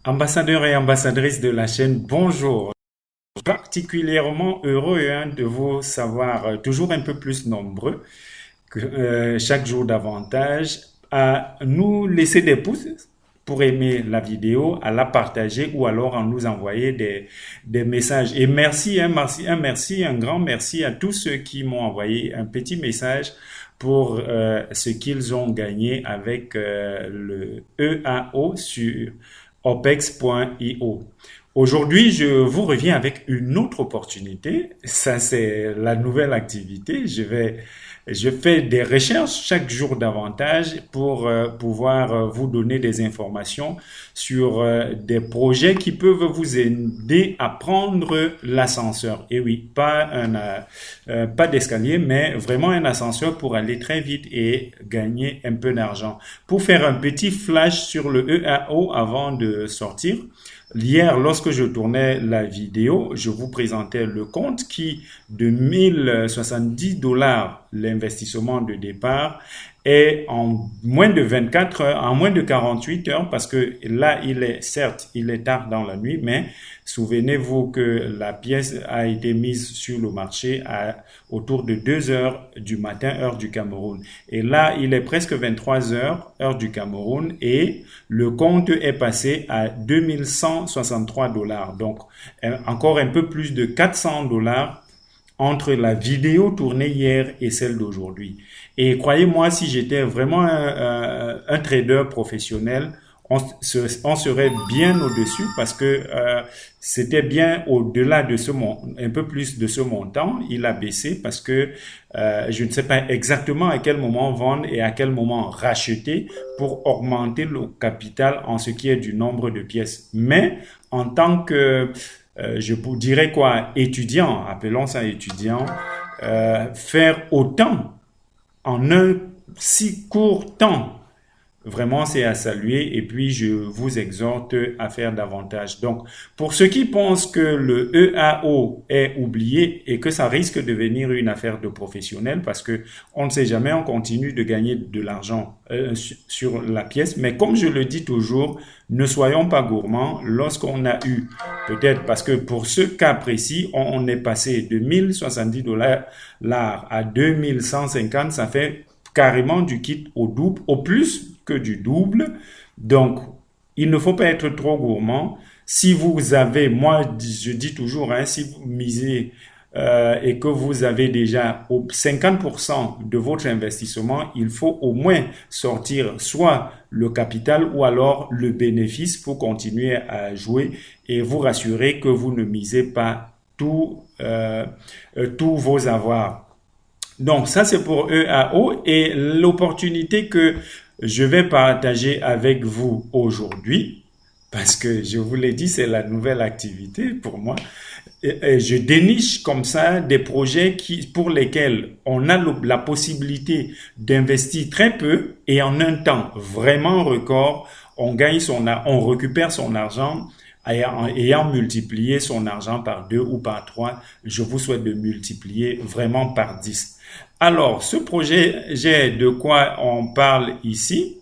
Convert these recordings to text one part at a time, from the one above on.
Ambassadeurs et ambassadrices de la chaîne, bonjour. Particulièrement heureux de vous savoir toujours un peu plus nombreux, chaque jour davantage, à nous laisser des pouces pour aimer la vidéo, à la partager ou alors à nous envoyer des messages. Et merci, un grand merci à tous ceux qui m'ont envoyé un petit message pour ce qu'ils ont gagné avec le EAO sur opex.io. Aujourd'hui, je vous reviens avec une autre opportunité. Ça, c'est la nouvelle activité. Je fais des recherches chaque jour davantage pour pouvoir vous donner des informations sur des projets qui peuvent vous aider à prendre l'ascenseur. Et oui, pas d'escalier, mais vraiment un ascenseur pour aller très vite et gagner un peu d'argent. Pour faire un petit flash sur le EAO avant de sortir, hier, lorsque je tournais la vidéo, je vous présentais le compte qui, de 1070 $ l'investissement de départ, est en moins de 24 heures, en moins de 48 heures, parce que là, certes, il est tard dans la nuit, mais souvenez-vous que la pièce a été mise sur le marché autour de 2 heures du matin, heure du Cameroun. Et là, il est presque 23 heures, heure du Cameroun, et le compte est passé à 2163 $. Donc, encore un peu plus de 400 $ entre la vidéo tournée hier et celle d'aujourd'hui. Et croyez-moi, si j'étais vraiment un trader professionnel, on serait bien au-dessus parce que c'était bien au-delà de un peu plus de ce montant. Il a baissé parce que je ne sais pas exactement à quel moment vendre et à quel moment racheter pour augmenter le capital en ce qui est du nombre de pièces. Mais en tant que je vous dirais quoi, étudiant, appelons ça étudiant, faire autant en un si court temps, vraiment c'est à saluer et puis je vous exhorte à faire davantage. Donc, pour ceux qui pensent que le EAO est oublié et que ça risque de devenir une affaire de professionnels parce que on ne sait jamais, on continue de gagner de l'argent sur la pièce, mais comme je le dis toujours, ne soyons pas gourmands lorsqu'on a eu, peut-être parce que pour ce cas précis, on est passé de 1070 $ à 2150, ça fait carrément du kit au double, au plus que du double. Donc, il ne faut pas être trop gourmand. Si vous avez, moi, je dis toujours, si vous misez et que vous avez déjà 50% de votre investissement, il faut au moins sortir soit le capital ou alors le bénéfice pour continuer à jouer et vous rassurer que vous ne misez pas tous vos avoirs. Donc, ça, c'est pour EAO et l'opportunité que je vais partager avec vous aujourd'hui, parce que je vous l'ai dit, c'est la nouvelle activité pour moi. Et je déniche comme ça des projets pour lesquels on a la possibilité d'investir très peu et en un temps vraiment record, on récupère son argent ayant multiplié son argent par 2 ou par 3. Je vous souhaite de multiplier vraiment par 10. Alors, ce projet, j'ai de quoi on parle ici.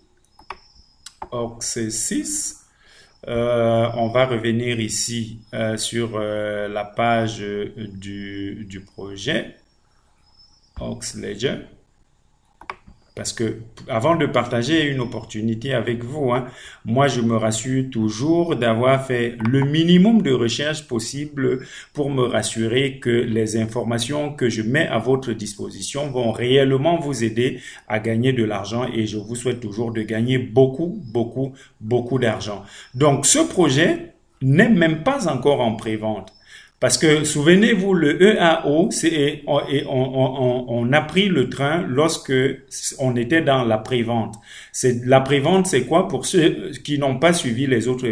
Ox 6. On va revenir ici sur la page du projet Ox Ledger. Parce que avant de partager une opportunité avec vous, moi je me rassure toujours d'avoir fait le minimum de recherche possible pour me rassurer que les informations que je mets à votre disposition vont réellement vous aider à gagner de l'argent et je vous souhaite toujours de gagner beaucoup, beaucoup, beaucoup d'argent. Donc ce projet n'est même pas encore en prévente. Parce que, souvenez-vous, le EAO, on a pris le train lorsque on était dans la prévente. La prévente, c'est quoi? Pour ceux qui n'ont pas suivi les autres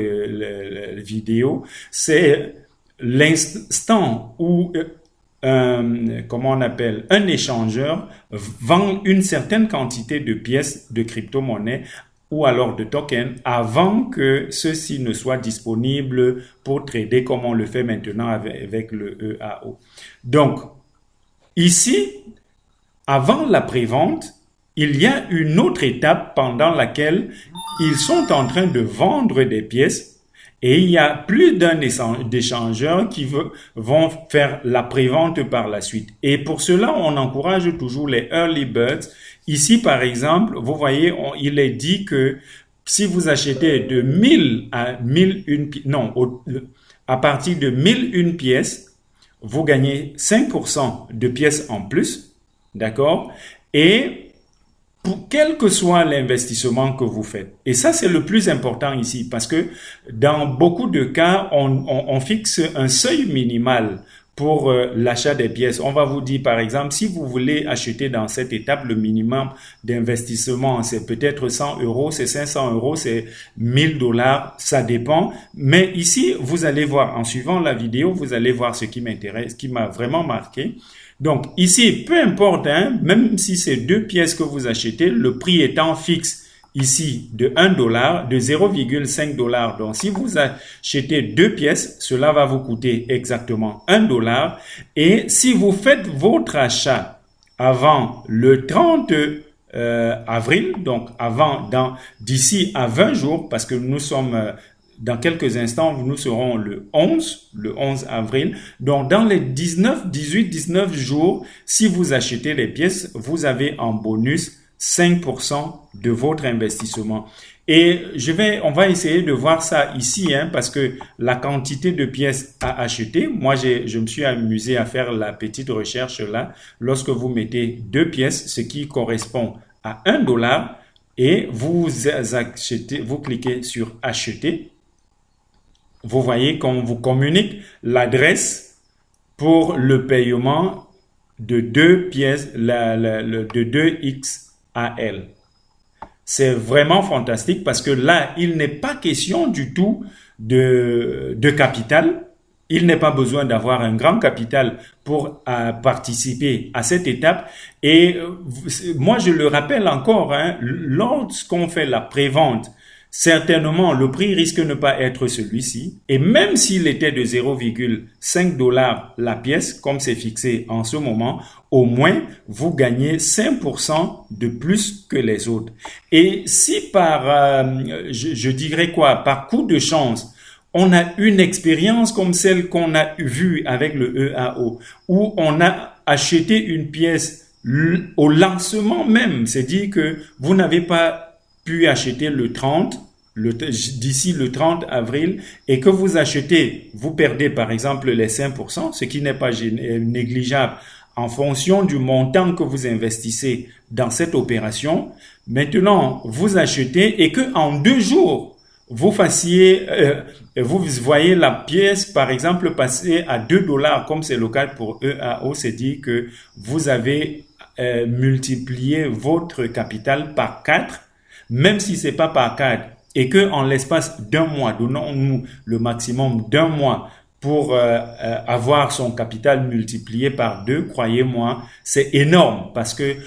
vidéos, c'est l'instant où comment on appelle, un échangeur vend une certaine quantité de pièces de crypto-monnaie ou alors de tokens avant que ceux-ci ne soient disponibles pour trader comme on le fait maintenant avec le EAO. Donc, ici, avant la prévente, il y a une autre étape pendant laquelle ils sont en train de vendre des pièces Et il y a plus d'un d'échangeurs qui vont faire la prévente par la suite. Et pour cela, on encourage toujours les early birds. Ici, par exemple, vous voyez, il est dit que si vous achetez de 1000 à 1001 à partir de 1001 pièces, vous gagnez 5% de pièces en plus, d'accord? Et quel que soit l'investissement que vous faites. Et ça, c'est le plus important ici, parce que dans beaucoup de cas, on fixe un seuil minimal pour l'achat des pièces. On va vous dire, par exemple, si vous voulez acheter dans cette étape, le minimum d'investissement, c'est peut-être 100 euros, c'est 500 euros, c'est 1000 dollars, ça dépend. Mais ici, vous allez voir, en suivant la vidéo, vous allez voir ce qui m'intéresse, qui m'a vraiment marqué. Donc ici, peu importe, même si c'est 2 pièces que vous achetez, le prix étant fixe ici de 1 dollar, de 0,5 dollars. Donc si vous achetez 2 pièces, cela va vous coûter exactement 1 dollar. Et si vous faites votre achat avant le 30 avril, donc d'ici à 20 jours, parce que nous sommes... dans quelques instants, nous serons le 11 avril. Donc, dans les 18-19 jours, si vous achetez les pièces, vous avez en bonus 5% de votre investissement. Et on va essayer de voir ça ici, parce que la quantité de pièces à acheter, moi, je me suis amusé à faire la petite recherche là. Lorsque vous mettez 2 pièces, ce qui correspond à 1 dollar, et vous cliquez sur acheter. Vous voyez qu'on vous communique l'adresse pour le paiement de 2 pièces, de 2 XAL. C'est vraiment fantastique parce que là, il n'est pas question du tout de capital. Il n'est pas besoin d'avoir un grand capital pour participer à cette étape. Et moi, je le rappelle encore, lorsqu'on fait la prévente, certainement, le prix risque de ne pas être celui-ci. Et même s'il était de 0,5 dollars la pièce, comme c'est fixé en ce moment, au moins, vous gagnez 5% de plus que les autres. Et si je dirais par coup de chance, on a une expérience comme celle qu'on a vue avec le EAO, où on a acheté une pièce au lancement même, c'est-à-dire que vous n'avez pas pu acheter d'ici le 30 avril et que vous achetez, vous perdez par exemple les 5%, ce qui n'est pas négligeable en fonction du montant que vous investissez dans cette opération. Maintenant, vous achetez et que en 2 jours, vous voyez la pièce par exemple passer à 2 dollars comme c'est le cas pour EAO, c'est dire que vous avez multiplié votre capital par 4. Même si c'est pas par 4 et que en l'espace d'un mois, donnons-nous le maximum d'un mois pour avoir son capital multiplié par 2, croyez-moi, c'est énorme parce que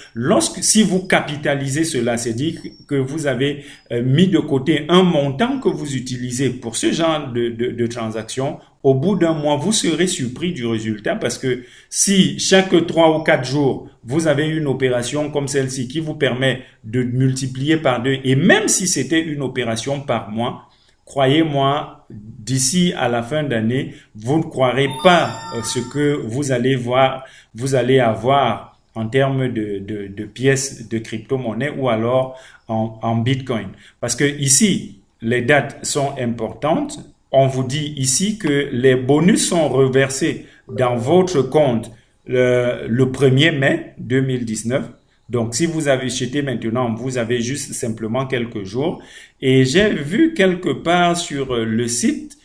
si vous capitalisez cela, c'est dire que vous avez mis de côté un montant que vous utilisez pour ce genre de transaction. Au bout d'un mois, vous serez surpris du résultat parce que si chaque 3 ou 4 jours, vous avez une opération comme celle-ci qui vous permet de multiplier par 2 et même si c'était une opération par mois, croyez-moi, d'ici à la fin d'année, vous ne croirez pas ce que vous allez avoir en termes de pièces de crypto-monnaie ou alors en Bitcoin. Parce que ici, les dates sont importantes. On vous dit ici que les bonus sont reversés dans votre compte le 1er mai 2019. Donc, si vous avez acheté maintenant, vous avez juste simplement quelques jours. Et j'ai vu quelque part sur le site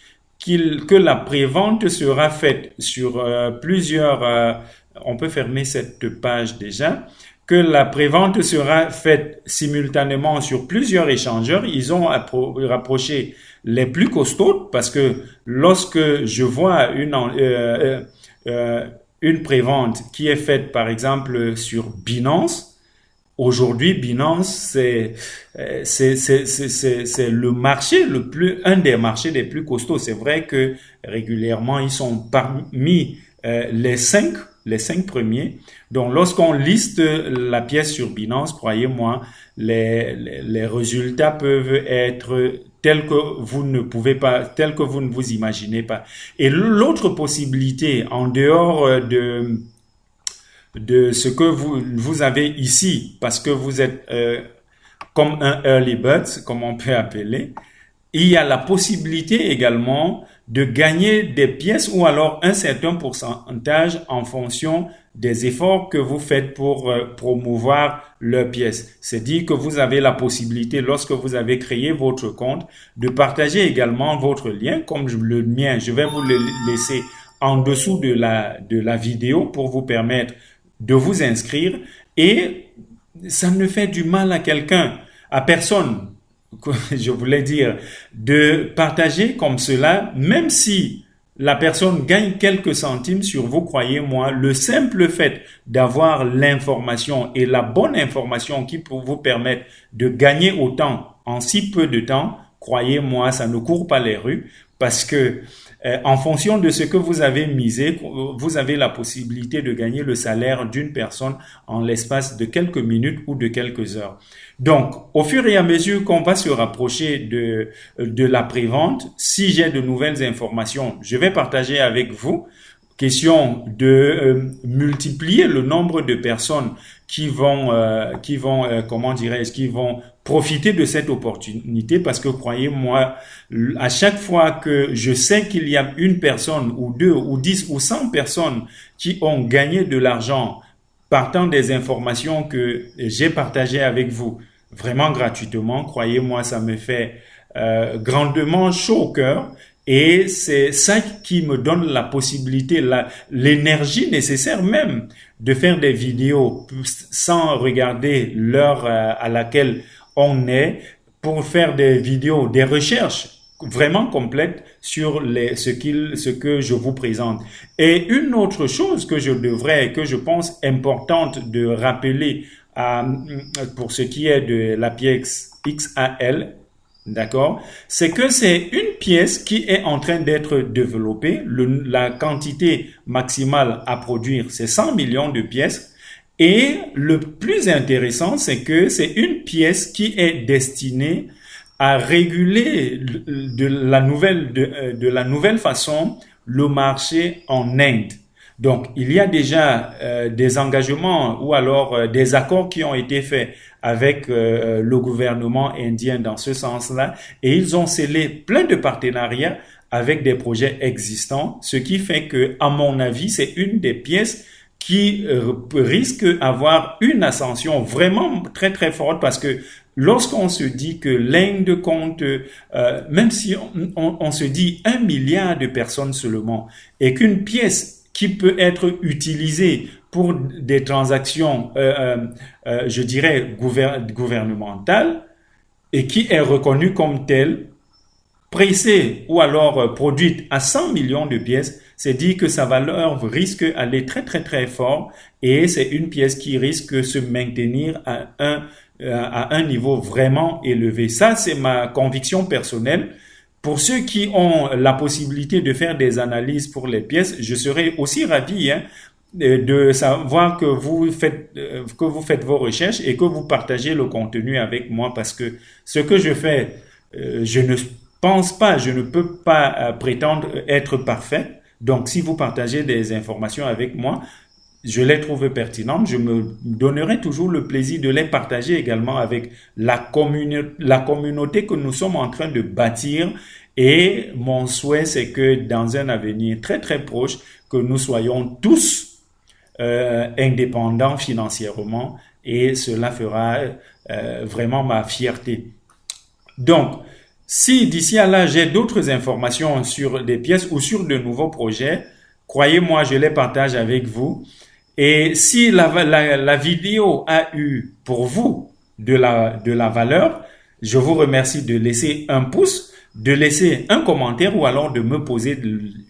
que la prévente sera faite sur plusieurs... on peut fermer cette page déjà. Que la prévente sera faite simultanément sur plusieurs échangeurs. Ils ont rapproché les plus costauds parce que lorsque je vois une prévente qui est faite par exemple sur Binance, aujourd'hui, Binance, c'est le marché un des marchés les plus costauds. C'est vrai que régulièrement, ils sont parmi les 5 premiers. Donc, lorsqu'on liste la pièce sur Binance, croyez-moi, les résultats peuvent être tel que vous ne pouvez pas, tel que vous ne vous imaginez pas. Et l'autre possibilité, en dehors de ce que vous avez ici, parce que vous êtes comme un early bird, comme on peut appeler, il y a la possibilité également de gagner des pièces ou alors un certain pourcentage en fonction des efforts que vous faites pour promouvoir leurs pièces. C'est-à-dire que vous avez la possibilité, lorsque vous avez créé votre compte, de partager également votre lien, comme le mien. Je vais vous le laisser en dessous de la vidéo pour vous permettre de vous inscrire, et ça ne fait du mal à quelqu'un, à personne. Je voulais dire, de partager comme cela, même si la personne gagne quelques centimes sur vous, croyez-moi, le simple fait d'avoir l'information et la bonne information qui peut vous permettre de gagner autant en si peu de temps, croyez-moi, ça ne court pas les rues, parce que en fonction de ce que vous avez misé, vous avez la possibilité de gagner le salaire d'une personne en l'espace de quelques minutes ou de quelques heures. Donc, au fur et à mesure qu'on va se rapprocher de la prévente, si j'ai de nouvelles informations, je vais partager avec vous. Question de multiplier le nombre de personnes qui vont comment dirais-je, qui vont profiter de cette opportunité, parce que croyez-moi, à chaque fois que je sais qu'il y a une personne ou deux ou 10 ou 100 personnes qui ont gagné de l'argent partant des informations que j'ai partagées avec vous, vraiment gratuitement, croyez-moi, ça me fait grandement chaud au cœur. Et c'est ça qui me donne la possibilité, l'énergie nécessaire même de faire des vidéos sans regarder l'heure à laquelle on est, pour faire des vidéos, des recherches vraiment complètes sur ce que je vous présente. Et une autre chose que je pense importante de rappeler pour ce qui est de la pièce XAL, d'accord, c'est que c'est une pièce qui est en train d'être développée. La quantité maximale à produire, c'est 100 millions de pièces. Et le plus intéressant, c'est que c'est une pièce qui est destinée à réguler de la nouvelle façon le marché en Inde. Donc, il y a déjà des engagements ou alors des accords qui ont été faits avec le gouvernement indien dans ce sens-là, et ils ont scellé plein de partenariats avec des projets existants, ce qui fait que, à mon avis, c'est une des pièces qui risque d'avoir une ascension vraiment très très forte, parce que lorsqu'on se dit que l'Inde compte, même si on se dit 1 milliard de personnes seulement, et qu'une pièce qui peut être utilisée pour des transactions, je dirais, gouvernementales, et qui est reconnue comme telle, pressée ou alors produite à 100 millions de pièces, c'est dit que sa valeur risque d'aller très très très fort, et c'est une pièce qui risque de se maintenir à un niveau vraiment élevé. Ça, c'est ma conviction personnelle. Pour ceux qui ont la possibilité de faire des analyses pour les pièces, je serais aussi ravi de savoir que vous faites vos recherches et que vous partagez le contenu avec moi, parce que ce que je fais, je ne peux pas prétendre être parfait. Donc, si vous partagez des informations avec moi, je les trouve pertinentes, je me donnerai toujours le plaisir de les partager également avec la communauté que nous sommes en train de bâtir. Et mon souhait, c'est que dans un avenir très très proche, que nous soyons tous indépendants financièrement, et cela fera vraiment ma fierté. Donc, si d'ici à là, j'ai d'autres informations sur des pièces ou sur de nouveaux projets, croyez-moi, je les partage avec vous. Et si la vidéo a eu pour vous de la valeur, je vous remercie de laisser un pouce, de laisser un commentaire ou alors de me poser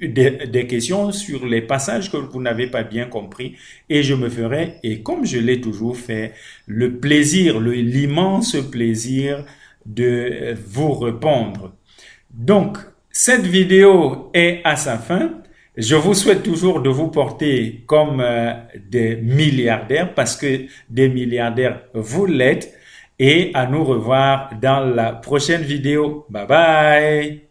des questions sur les passages que vous n'avez pas bien compris, et je me ferai, et comme je l'ai toujours fait, le plaisir, l'immense plaisir de vous répondre. Donc, cette vidéo est à sa fin. Je vous souhaite toujours de vous porter comme des milliardaires, parce que des milliardaires, vous l'êtes. et à nous revoir dans la prochaine vidéo. Bye bye!